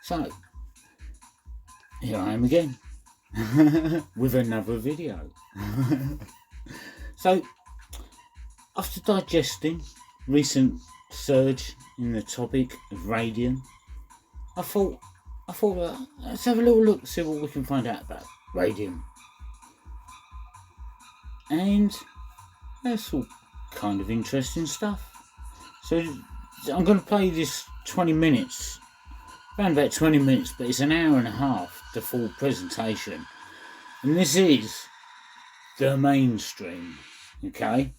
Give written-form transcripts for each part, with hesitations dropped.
So, here I am again with another video. So, after digesting recent surge in the topic of radium, I thought let's have a little look, see what we can find out about radium. And that's all kind of interesting stuff. So I'm going to play this 20 minutes, around about 20 minutes, but it's an hour and a half, the full presentation. And this is the mainstream, okay?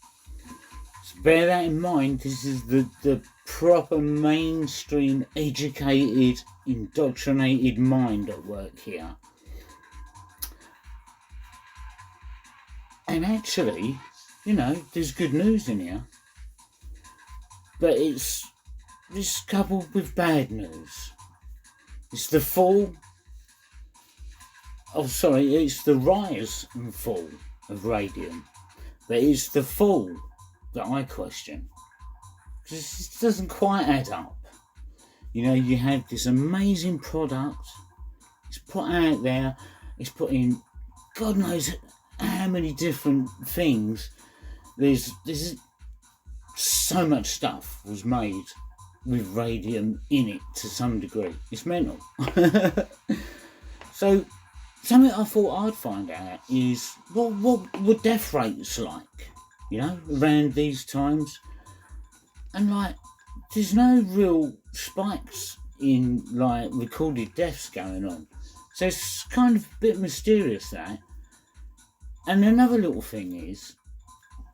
So bear that in mind, this is the proper mainstream, educated, indoctrinated mind at work here. And actually, you know, there's good news in here, but it's coupled with bad news. It's the rise and fall of radium, but it's the fall that I question, because it doesn't quite add up. You know, you have this amazing product, it's put out there, it's put in God knows how many different things. There's so much stuff was made with radium in it to some degree. It's mental. So something I thought I'd find out is what death rates like, you know, around these times. And like, there's no real spikes in like recorded deaths going on. So it's kind of a bit mysterious, that. And another little thing is,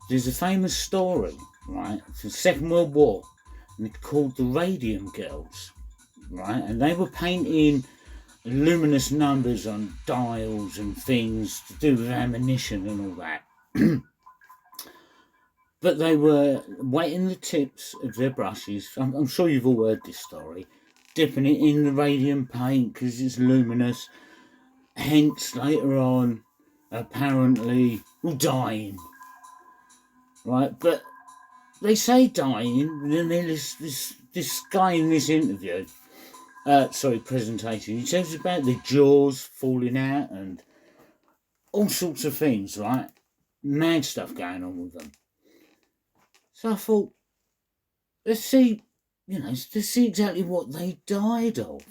there's a famous story, right, from the Second World War, and it's called the Radium Girls, right, and they were painting luminous numbers on dials and things to do with ammunition and all that. But they were wetting the tips of their brushes, I'm sure you've all heard this story, dipping it in the radium paint because it's luminous, hence later on apparently dying, right? But they say dying, and then there's this guy in this interview, presentation, he tells about the jaws falling out and all sorts of things, right? Mad stuff going on with them. So I thought, let's see exactly what they died of.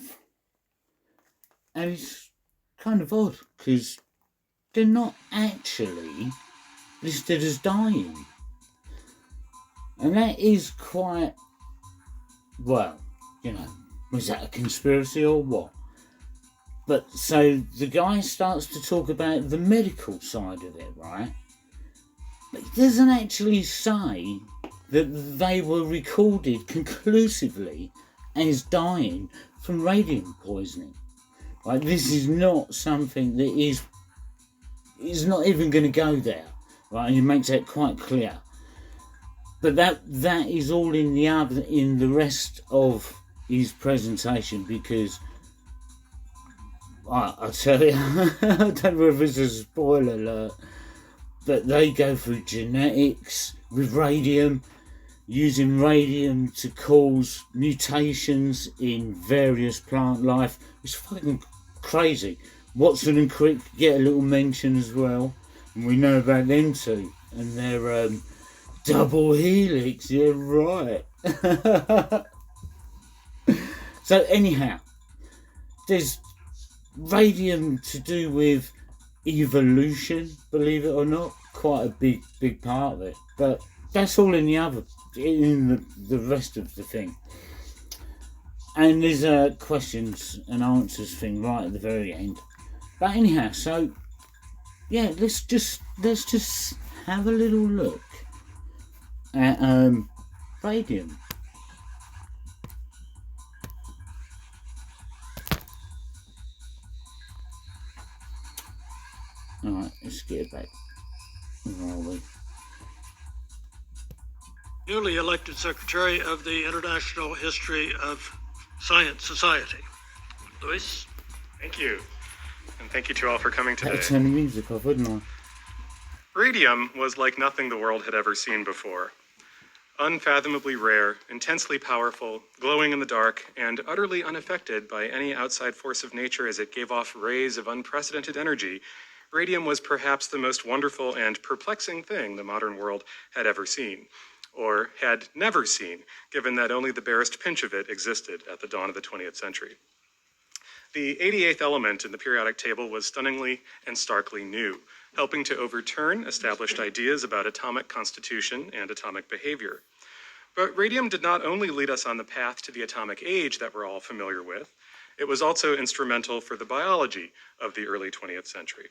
And it's kind of odd, because they're not actually listed as dying. And that is quite, well, you know, was that a conspiracy or what? But so the guy starts to talk about the medical side of it, right? But he doesn't actually say that they were recorded conclusively as dying from radium poisoning. Right? This is not something that is not even going to go there, right? And he makes that quite clear. But that is all in the rest of his presentation, because I tell you, I don't know if it's a spoiler alert, but they go through genetics with radium, using radium to cause mutations in various plant life. It's fucking crazy. Watson and Crick get a little mention as well, and we know about them too, and their double helix, yeah, right. So anyhow, there's radium to do with evolution, believe it or not, quite a big part of it, but that's all in the rest of the thing. And there's a questions and answers thing right at the very end. But anyhow, so yeah, let's just have a little look at radium. Alright, let's get back. Where are we? Newly elected Secretary of the International History of Science Society. Luis? Thank you. And thank you to all for coming today. Better turn the music off, wouldn't I? Radium was like nothing the world had ever seen before. unfathomably rare, intensely powerful, glowing in the dark, and utterly unaffected by any outside force of nature as it gave off rays of unprecedented energy, radium was perhaps the most wonderful and perplexing thing the modern world had ever seen, or had never seen, given that only the barest pinch of it existed at the dawn of the 20th century. The 88th element in the periodic table was stunningly and starkly new, helping to overturn established ideas about atomic constitution and atomic behavior. But radium did not only lead us on the path to the atomic age that we're all familiar with, it was also instrumental for the biology of the early 20th century.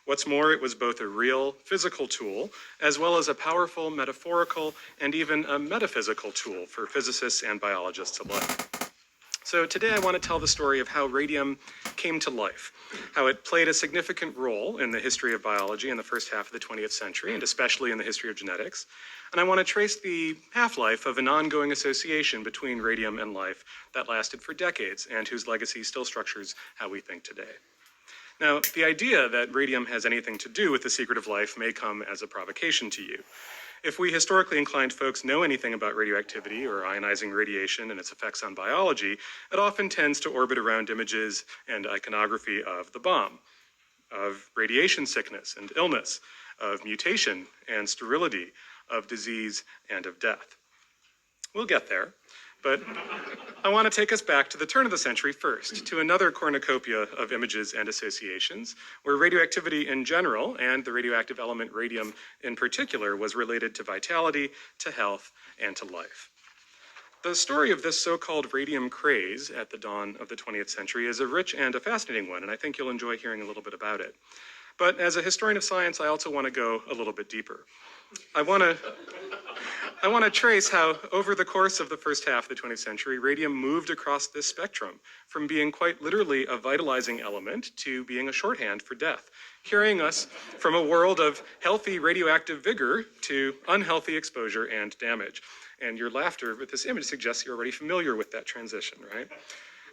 What's more, it was both a real physical tool, as well as a powerful metaphorical and even a metaphysical tool for physicists and biologists alike. So today I want to tell the story of how radium came to life, how it played a significant role in the history of biology in the first half of the 20th century, and especially in the history of genetics. And I want to trace the half-life of an ongoing association between radium and life that lasted for decades and whose legacy still structures how we think today. Now, the idea that radium has anything to do with the secret of life may come as a provocation to you. If we historically inclined folks know anything about radioactivity or ionizing radiation and its effects on biology, it often tends to orbit around images and iconography of the bomb, of radiation sickness and illness, of mutation and sterility, of disease and of death. We'll get there, but I want to take us back to the turn of the century first, to another cornucopia of images and associations, where radioactivity in general, and the radioactive element radium in particular, was related to vitality, to health, and to life. The story of this so-called radium craze at the dawn of the 20th century is a rich and a fascinating one, and I think you'll enjoy hearing a little bit about it. But as a historian of science, I also want to go a little bit deeper. I want to trace how, over the course of the first half of the 20th century, radium moved across this spectrum, from being quite literally a vitalizing element to being a shorthand for death, carrying us from a world of healthy radioactive vigor to unhealthy exposure and damage. And your laughter with this image suggests you're already familiar with that transition, right?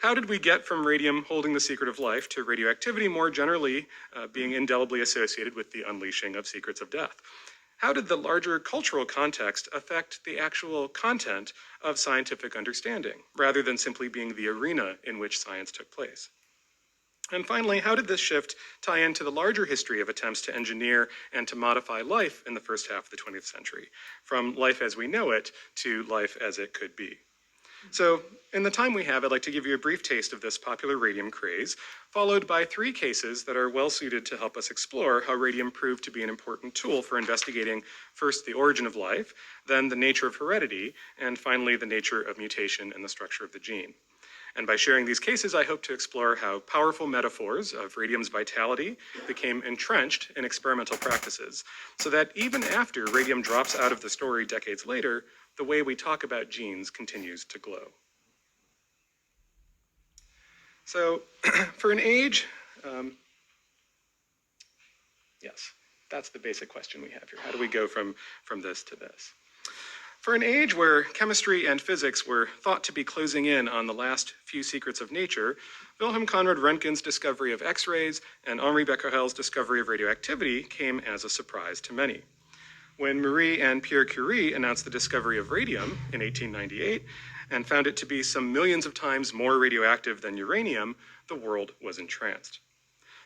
How did we get from radium holding the secret of life to radioactivity more generally being indelibly associated with the unleashing of secrets of death? How did the larger cultural context affect the actual content of scientific understanding, rather than simply being the arena in which science took place? And finally, how did this shift tie into the larger history of attempts to engineer and to modify life in the first half of the 20th century, from life as we know it to life as it could be? So, in the time we have, I'd like to give you a brief taste of this popular radium craze, followed by 3 cases that are well suited to help us explore how radium proved to be an important tool for investigating first the origin of life, then the nature of heredity, and finally the nature of mutation and the structure of the gene. And by sharing these cases, I hope to explore how powerful metaphors of radium's vitality became entrenched in experimental practices, so that even after radium drops out of the story decades later, the way we talk about genes continues to glow. So, for an age, yes, that's the basic question we have here. How do we go from this to this? For an age where chemistry and physics were thought to be closing in on the last few secrets of nature, Wilhelm Conrad Röntgen's discovery of X-rays and Henri Becquerel's discovery of radioactivity came as a surprise to many. When Marie and Pierre Curie announced the discovery of radium in 1898 and found it to be some millions of times more radioactive than uranium, the world was entranced.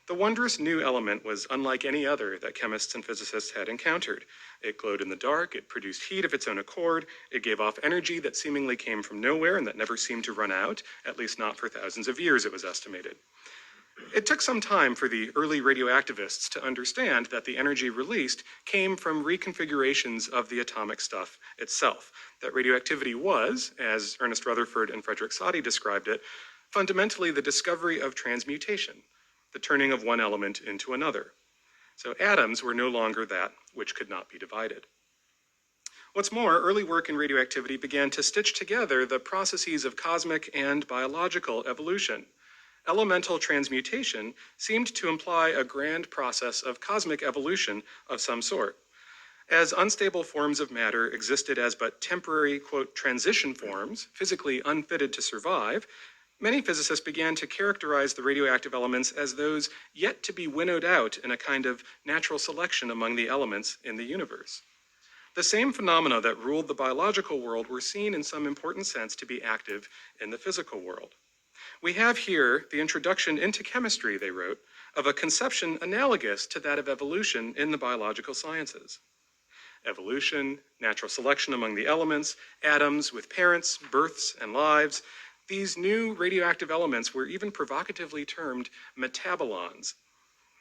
The wondrous new element was unlike any other that chemists and physicists had encountered. It glowed in the dark, it produced heat of its own accord, it gave off energy that seemingly came from nowhere and that never seemed to run out, at least not for thousands of years, it was estimated. It took some time for the early radioactivists to understand that the energy released came from reconfigurations of the atomic stuff itself, that radioactivity was, as Ernest Rutherford and Frederick Soddy described it, fundamentally the discovery of transmutation, the turning of one element into another. So atoms were no longer that which could not be divided. What's more, early work in radioactivity began to stitch together the processes of cosmic and biological evolution. Elemental transmutation seemed to imply a grand process of cosmic evolution of some sort. As unstable forms of matter existed as but temporary, quote, transition forms, physically unfitted to survive, many physicists began to characterize the radioactive elements as those yet to be winnowed out in a kind of natural selection among the elements in the universe. The same phenomena that ruled the biological world were seen in some important sense to be active in the physical world. We have here the introduction into chemistry, they wrote, of a conception analogous to that of evolution in the biological sciences. Evolution, natural selection among the elements, atoms with parents, births, and lives. These new radioactive elements were even provocatively termed metabolons,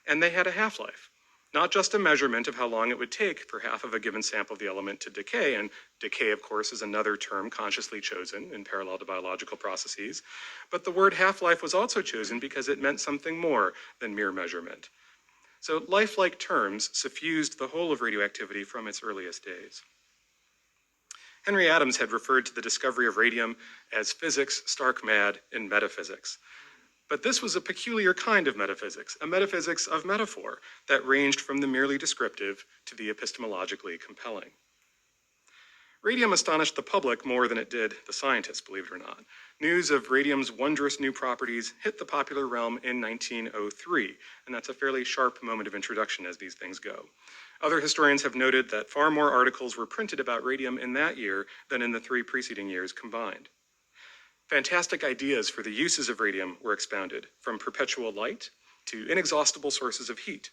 and they had a half-life. Not just a measurement of how long it would take for half of a given sample of the element to decay, and decay, of course, is another term consciously chosen in parallel to biological processes, but the word half-life was also chosen because it meant something more than mere measurement. So lifelike terms suffused the whole of radioactivity from its earliest days. Henry Adams had referred to the discovery of radium as physics stark mad in metaphysics. But this was a peculiar kind of metaphysics, a metaphysics of metaphor that ranged from the merely descriptive to the epistemologically compelling. Radium astonished the public more than it did the scientists, believe it or not. News of radium's wondrous new properties hit the popular realm in 1903, and that's a fairly sharp moment of introduction as these things go. Other historians have noted that far more articles were printed about radium in that year than in the 3 preceding years combined. Fantastic ideas for the uses of radium were expounded, from perpetual light to inexhaustible sources of heat.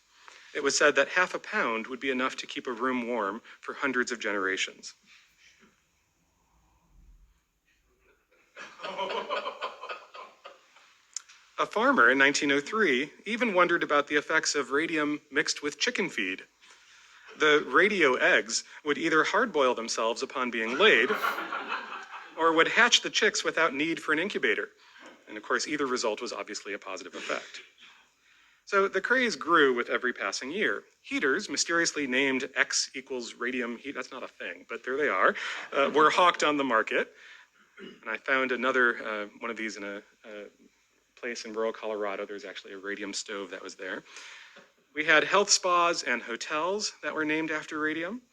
It was said that half a pound would be enough to keep a room warm for hundreds of generations. A farmer in 1903 even wondered about the effects of radium mixed with chicken feed. The radio eggs would either hard-boil themselves upon being laid, or would hatch the chicks without need for an incubator. And of course, either result was obviously a positive effect. So the craze grew with every passing year. Heaters, mysteriously named X equals radium heat, that's not a thing, but there they are, were hawked on the market. And I found another one of these in a place in rural Colorado. There's actually a radium stove that was there. We had health spas and hotels that were named after radium.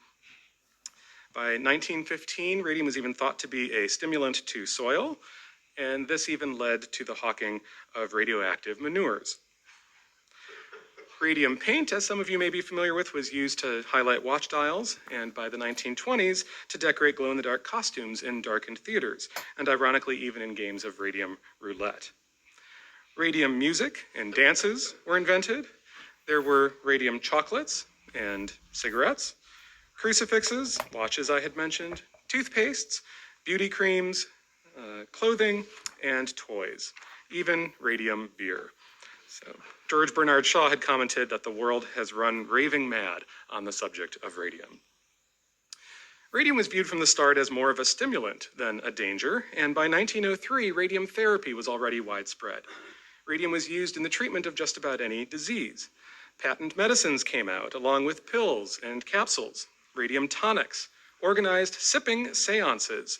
By 1915, radium was even thought to be a stimulant to soil, and this even led to the hawking of radioactive manures. Radium paint, as some of you may be familiar with, was used to highlight watch dials, and by the 1920s, to decorate glow-in-the-dark costumes in darkened theaters, and ironically, even in games of radium roulette. Radium music and dances were invented. There were radium chocolates and cigarettes, crucifixes, watches I had mentioned, toothpastes, beauty creams, clothing, and toys, even radium beer. So George Bernard Shaw had commented that the world has run raving mad on the subject of radium. Radium was viewed from the start as more of a stimulant than a danger, and by 1903, radium therapy was already widespread. Radium was used in the treatment of just about any disease. Patent medicines came out, along with pills and capsules, radium tonics, organized sipping seances,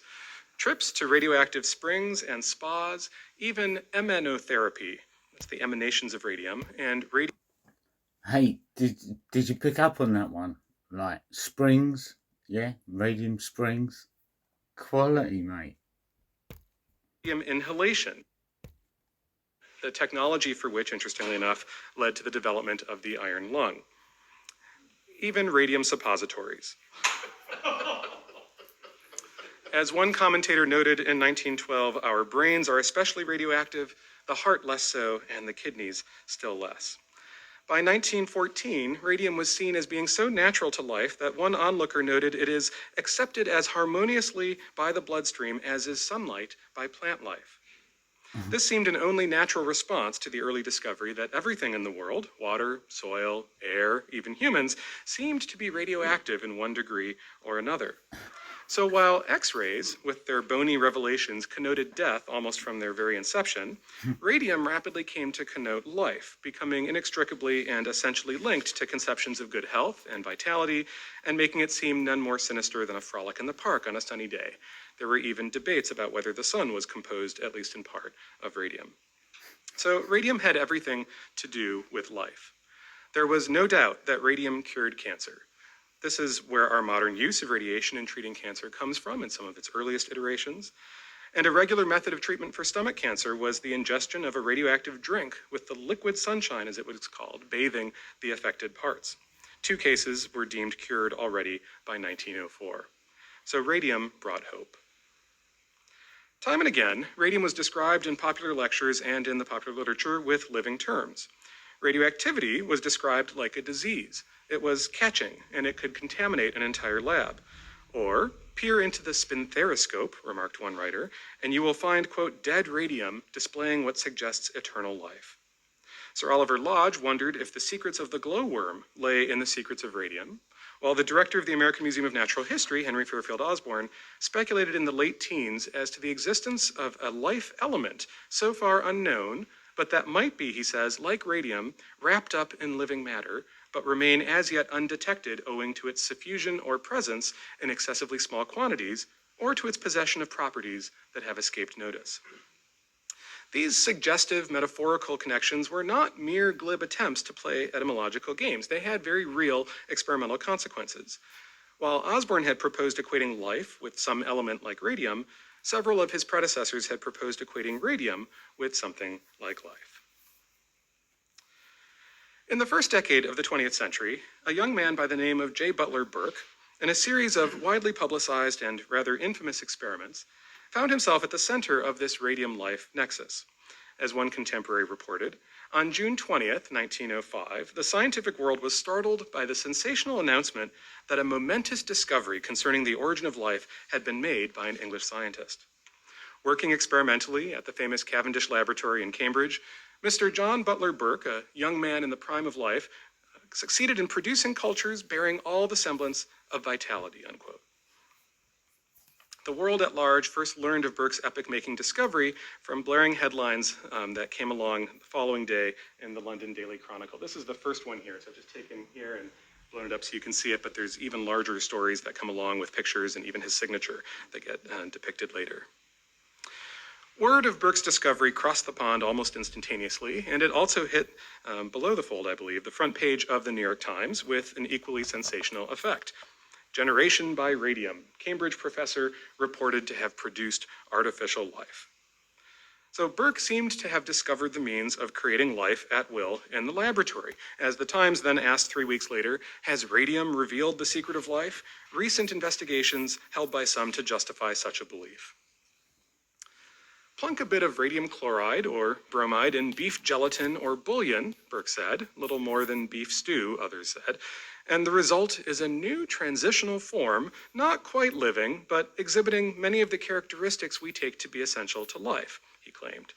trips to radioactive springs and spas, even emanotherapy, that's the emanations of radium, and Hey, did you pick up on that one? Like springs, yeah, radium springs, quality, mate. radium inhalation, the technology for which, interestingly enough, led to the development of the iron lung. Even radium suppositories. As one commentator noted in 1912, our brains are especially radioactive, the heart less so, and the kidneys still less. By 1914, radium was seen as being so natural to life that one onlooker noted it is accepted as harmoniously by the bloodstream as is sunlight by plant life. This seemed an only natural response to the early discovery that everything in the world, water, soil, air, even humans, seemed to be radioactive in one degree or another. So while X-rays, with their bony revelations, connoted death almost from their very inception, radium rapidly came to connote life, becoming inextricably and essentially linked to conceptions of good health and vitality, and making it seem none more sinister than a frolic in the park on a sunny day. There were even debates about whether the sun was composed, at least in part, of radium. So radium had everything to do with life. There was no doubt that radium cured cancer. This is where our modern use of radiation in treating cancer comes from in some of its earliest iterations. And a regular method of treatment for stomach cancer was the ingestion of a radioactive drink with the liquid sunshine, as it was called, bathing the affected parts. 2 cases were deemed cured already by 1904. So radium brought hope. Time and again, radium was described in popular lectures and in the popular literature with living terms. Radioactivity was described like a disease. It was catching, and it could contaminate an entire lab. Or, peer into the spinthariscope, remarked one writer, and you will find, quote, dead radium displaying what suggests eternal life. Sir Oliver Lodge wondered if the secrets of the glowworm lay in the secrets of radium, while the director of the American Museum of Natural History, Henry Fairfield Osborn, speculated in the late teens as to the existence of a life element so far unknown, but that might be, he says, like radium, wrapped up in living matter, but remain as yet undetected owing to its diffusion or presence in excessively small quantities, or to its possession of properties that have escaped notice. These suggestive metaphorical connections were not mere glib attempts to play etymological games. They had very real experimental consequences. While Osborn had proposed equating life with some element like radium, several of his predecessors had proposed equating radium with something like life. In the first decade of the 20th century, a young man by the name of J. Butler Burke, in a series of widely publicized and rather infamous experiments, found himself at the center of this radium-life nexus. As one contemporary reported, on June 20th, 1905, the scientific world was startled by the sensational announcement that a momentous discovery concerning the origin of life had been made by an English scientist. Working experimentally at the famous Cavendish Laboratory in Cambridge, Mr. John Butler Burke, a young man in the prime of life, succeeded in producing cultures bearing all the semblance of vitality, unquote. The world at large first learned of Burke's epoch-making discovery from blaring headlines that came along the following day in the London Daily Chronicle. This is the first one here, so I've just taken here and blown it up so you can see it, but there's even larger stories that come along with pictures and even his signature that get depicted later. Word of Burke's discovery crossed the pond almost instantaneously, and it also hit below the fold, I believe, the front page of the New York Times with an equally sensational effect. Generation by radium. Cambridge professor reported to have produced artificial life. So Burke seemed to have discovered the means of creating life at will in the laboratory. As the Times then asked 3 weeks later, has radium revealed the secret of life? Recent investigations held by some to justify such a belief. Plunk a bit of radium chloride or bromide in beef gelatin or bouillon, Burke said, little more than beef stew, others said, and the result is a new transitional form, not quite living, but exhibiting many of the characteristics we take to be essential to life, he claimed,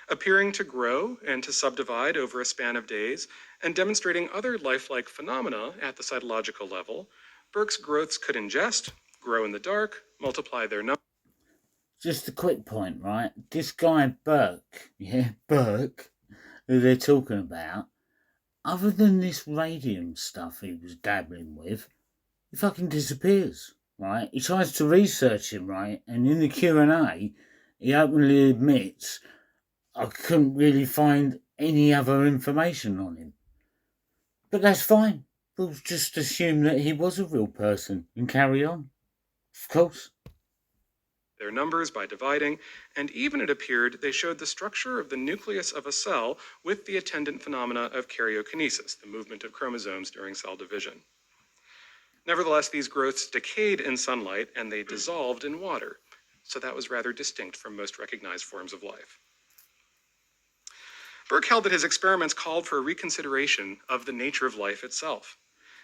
appearing to grow and to subdivide over a span of days, and demonstrating other lifelike phenomena at the cytological level. Burke's growths could ingest, grow in the dark, multiply their number. Just a quick point, right? This guy Burke, Burke, who they're talking about, other than this radium stuff he was dabbling with, he fucking disappears, right? He tries to research him, right? And in the Q&A, he openly admits, I couldn't really find any other information on him. But that's fine. We'll just assume that he was a real person and carry on. Of course. Their numbers by dividing, and even it appeared they showed the structure of the nucleus of a cell with the attendant phenomena of karyokinesis, the movement of chromosomes during cell division. Nevertheless, these growths decayed in sunlight and they dissolved in water, so that was rather distinct from most recognized forms of life. Burke held that his experiments called for a reconsideration of the nature of life itself.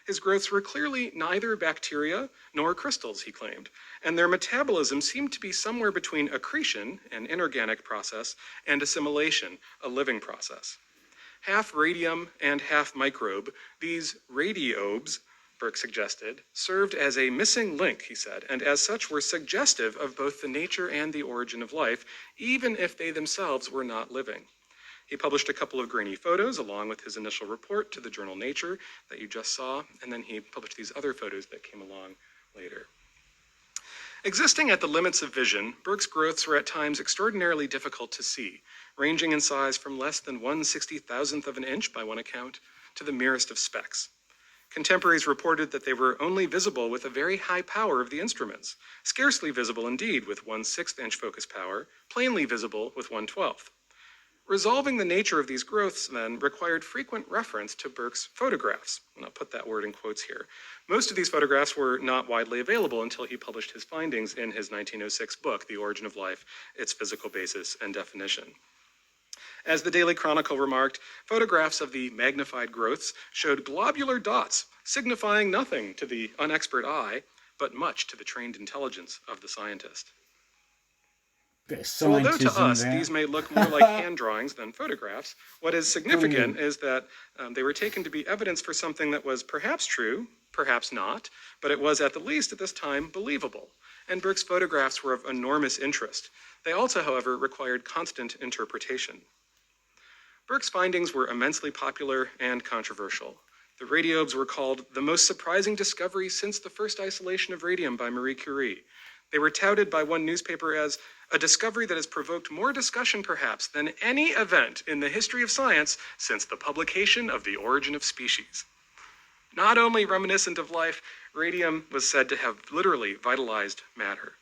His growths were clearly neither bacteria nor crystals, he claimed, and their metabolism seemed to be somewhere between accretion, an inorganic process, and assimilation, a living process. Half radium and half microbe, these radiobes, Burke suggested, served as a missing link, he said, and as such were suggestive of both the nature and the origin of life, even if they themselves were not living. He published a couple of grainy photos along with his initial report to the journal Nature that you just saw, and then he published these other photos that came along later. Existing at the limits of vision, Burke's growths were at times extraordinarily difficult to see, ranging in size from less than 1/60,000th of an inch by one account to the merest of specks. Contemporaries reported that they were only visible with a very high power of the instruments, scarcely visible indeed with 1/6 inch focus power, plainly visible with 1/12. Resolving the nature of these growths, then, required frequent reference to Burke's photographs, and I'll put that word in quotes here. Most of these photographs were not widely available until he published his findings in his 1906 book, The Origin of Life, Its Physical Basis and Definition. As the Daily Chronicle remarked, photographs of the magnified growths showed globular dots, signifying nothing to the unexpert eye, but much to the trained intelligence of the scientist. So although to us these may look more like hand drawings than photographs, what is significant is that they were taken to be evidence for something that was perhaps true, perhaps not, but it was at the least at this time believable. And Burke's photographs were of enormous interest. They also, however, required constant interpretation. Burke's findings were immensely popular and controversial. The radiobes were called the most surprising discovery since the first isolation of radium by Marie Curie. They were touted by one newspaper as a discovery that has provoked more discussion, perhaps, than any event in the history of science since the publication of The Origin of Species. Not only reminiscent of life, radium was said to have literally vitalized matter.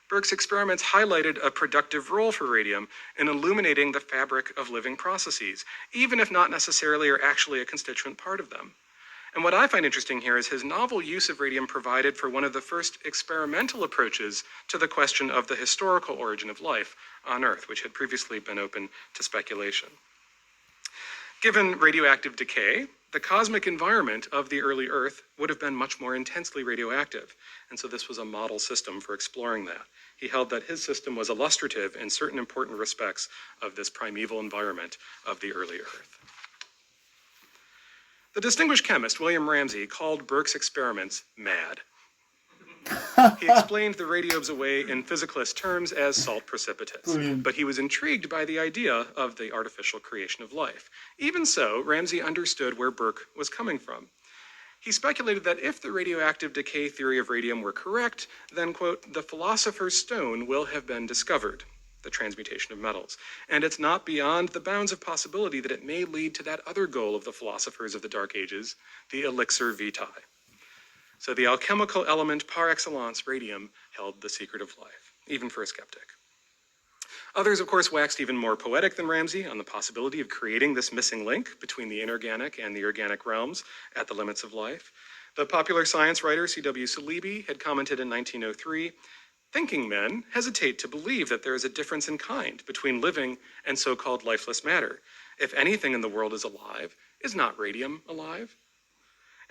Burke's experiments highlighted a productive role for radium in illuminating the fabric of living processes, even if not necessarily or actually a constituent part of them. And what I find interesting here is his novel use of radium provided for one of the first experimental approaches to the question of the historical origin of life on Earth, which had previously been open to speculation. Given radioactive decay, the cosmic environment of the early Earth would have been much more intensely radioactive, and so this was a model system for exploring that. He held that his system was illustrative in certain important respects of this primeval environment of the early Earth. The distinguished chemist William Ramsay called Burke's experiments mad. He explained the radiobes away in physicalist terms as salt precipitates, but he was intrigued by the idea of the artificial creation of life. Even so, Ramsay understood where Burke was coming from. He speculated that if the radioactive decay theory of radium were correct, then, quote, the philosopher's stone will have been discovered, the transmutation of metals, and it's not beyond the bounds of possibility that it may lead to that other goal of the philosophers of the Dark Ages, the elixir vitae. So the alchemical element par excellence, radium, held the secret of life, even for a skeptic. Others, of course, waxed even more poetic than Ramsay on the possibility of creating this missing link between the inorganic and the organic realms at the limits of life. The popular science writer C.W. Saleeby had commented in 1903, thinking men hesitate to believe that there is a difference in kind between living and so-called lifeless matter. If anything in the world is alive, is not radium alive?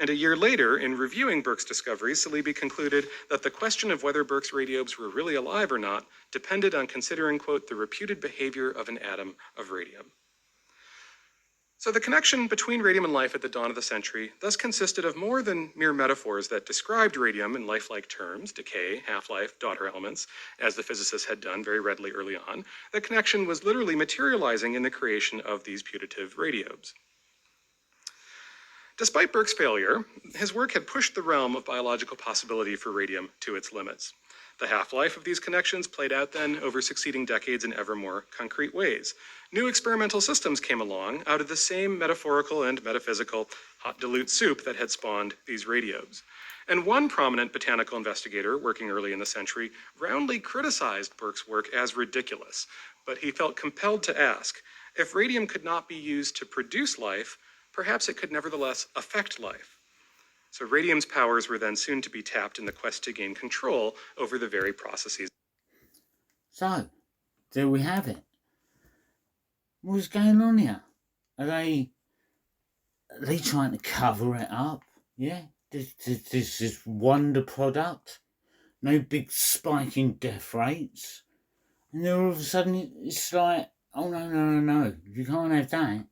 And a year later, in reviewing Burke's discoveries, Saleeby concluded that the question of whether Burke's radiobes were really alive or not depended on considering, quote, the reputed behavior of an atom of radium. So the connection between radium and life at the dawn of the century thus consisted of more than mere metaphors that described radium in lifelike terms, decay, half-life, daughter elements, as the physicists had done very readily early on. The connection was literally materializing in the creation of these putative radiobes. Despite Burke's failure, his work had pushed the realm of biological possibility for radium to its limits. The half-life of these connections played out then over succeeding decades in ever more concrete ways. New experimental systems came along out of the same metaphorical and metaphysical hot dilute soup that had spawned these radiobes. And one prominent botanical investigator working early in the century roundly criticized Burke's work as ridiculous, but he felt compelled to ask, if radium could not be used to produce life, perhaps it could nevertheless affect life. So radium's powers were then soon to be tapped in the quest to gain control over the very processes. So, there we have it. What's going on here? Are they trying to cover it up? Yeah? This wonder product? No big spike in death rates? And then all of a sudden it's like, oh no, you can't have that.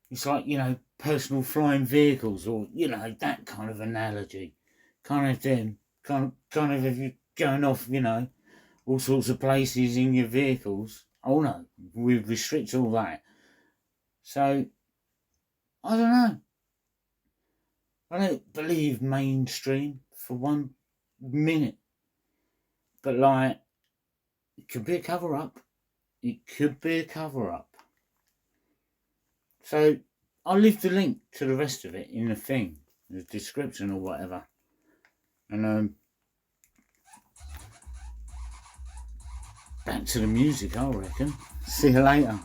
It's like, personal flying vehicles or, that kind of analogy. Can't have them. Can't have if you're going off, all sorts of places in your vehicles. Oh no, we restrict all that. So, I don't know. I don't believe mainstream for 1 minute. But it could be a cover-up. It could be a cover-up. So, I'll leave the link to the rest of it in the thing, the description or whatever. And back to the music, I reckon. See you later.